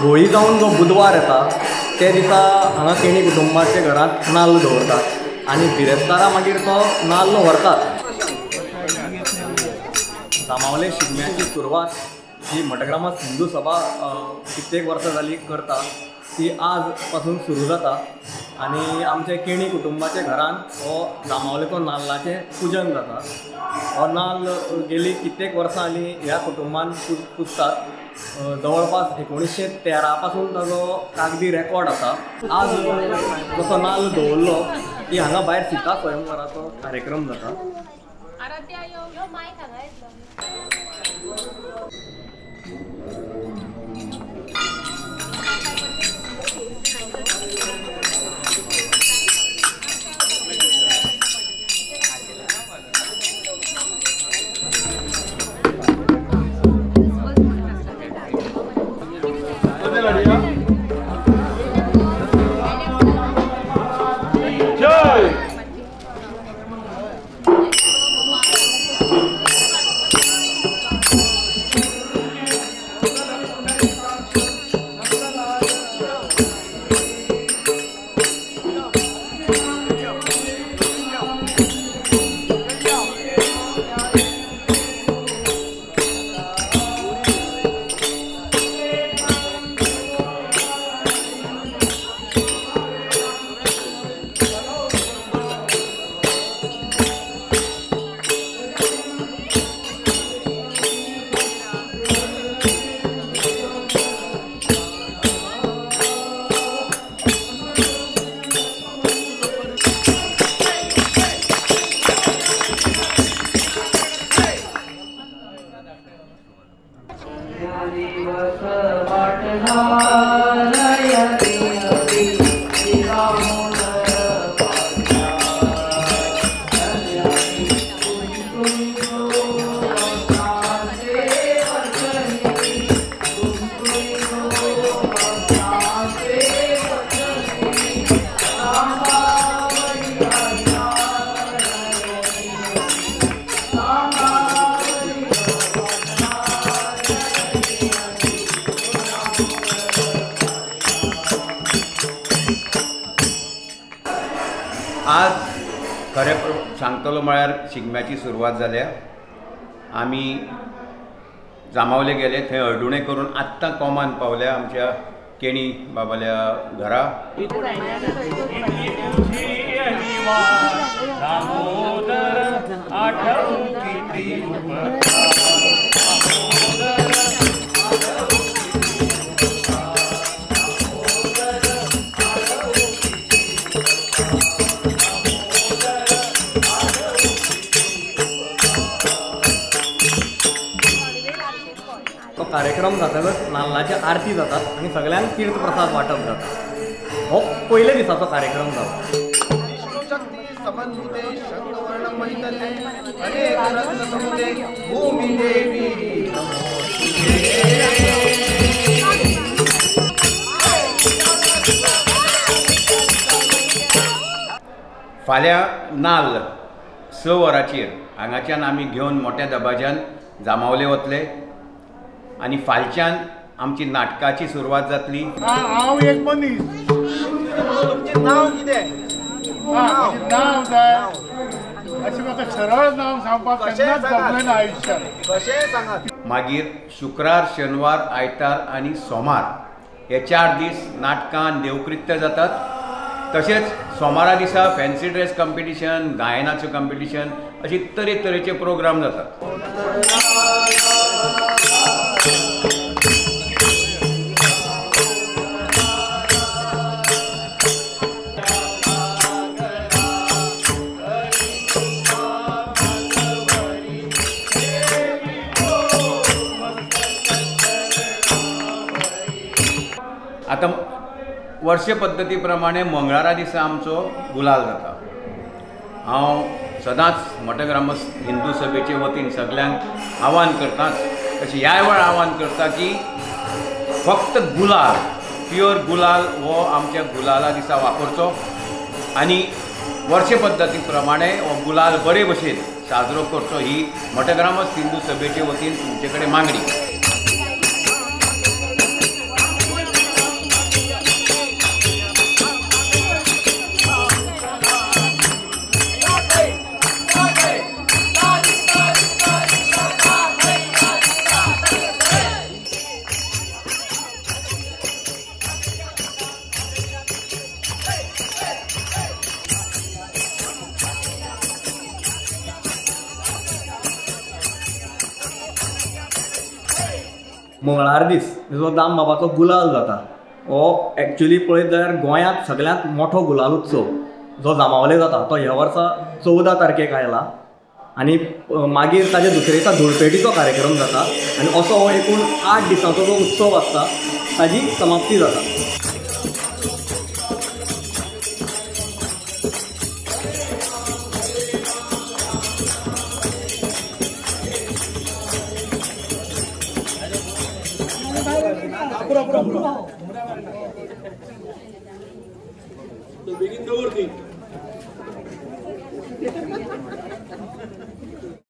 होळी जावन जो बुधवार येता ते दिसा हांगा केणी कुटुंबाच्या घरांत नाल्ल दवरतात आनी बिरेस्तारा मागीर तो नाल्ल व्हरतात। जामावले शिगम्याची सुरवात जी मठग्रामात हिंदू सभा कित्येक वर्सां जाली करता ती आज पासून सुरू जाता आनी आमचे केणी कुटुंबाच्या घरान हो जामावलेचो नाल्लाचें पूजन जाता। हो नाल्ल गेली कित्येक वर्सां जाली ह्या कुटुंबान पुजतात। जवळपास 1913 पासून ताजो कागदी रेकॉर्ड आसा। आज जसो नाल्ल दवरलो की हांगा भायर सीता स्वयंवराचो कार्यक्रम जाता। आज खरें सांगतलो म्हळ्यार शिगम्याची सुरवात जाल्या। आमी जामावले गेले, थंय हळडुणे करून आत्तां कोमान पावल्या आमच्या केणी बाबाल्या घरा। कार्यक्रम जातकच नाल्लाची आरती जातात आणि सगळ्यांक तीर्थ प्रसाद वाटप जाता। हो पयले दिसाचो कार्यक्रम जाता। फाल्यां नाल्ल 6 वरांचेर हांगाच्यान आमी घेवन मोठ्या दबाज्यान जामावले वतले आनी फालच्यान आमची नाटकाची सुरवात जातली। हांव एक मनीस, तुमचें नांव कितें? नांव जाय अशें म्हाका सरळ नांव सांगपाक केन्नाच जमलें ना आयुश्यांत। कशें सांगात। मागीर शुक्रार, शेनवार, आयतार आनी सोमार हे 4 दीस नाटकां देवकृत्य जातात। तशेंच सोमारा दिसा फॅन्सी ड्रेस कॉम्पिटिशन, गायनाचें कॉम्पिटिशन अशी तरेतरेचे प्रोग्राम जातात। आता वर्ष पद्धती प्रमाणे मंगळारा दिसा आमचो गुलाल जाता। हांव सदांच मठग्रामस्थ हिंदू सभेचे वतीन सगळ्यांक आव्हान करता, तशें ह्या वेळार आव्हान करता की फक्त गुलाल, प्युअर गुलाल हो आमच्या गुलाला दिसा वापरचो आनी वर्ष पद्धती प्रमाणे हो गुलाल बरे भशेन साजरो करचो ही मठग्रामस्थ हिंदू सभेचे वतीन तुमचे कडेन मागणी। मंगळार दीस जो दामबाबाचो गुलाल जाता हो एक्चुली पळयत जाल्यार गोंयांत सगळ्यांत मोठो गुलाल उत्सव जो जामावले जाता तो ह्या वर्सा 14 तारखेक आयला आनी मागीर ताजे दुसरे दिसा धुळपेटीचो कार्यक्रम जाता आनी असो हो एकूण 8 दिसांचो जो उत्सव आसता ताजी समाप्ती जाता. बेगीन दवर ती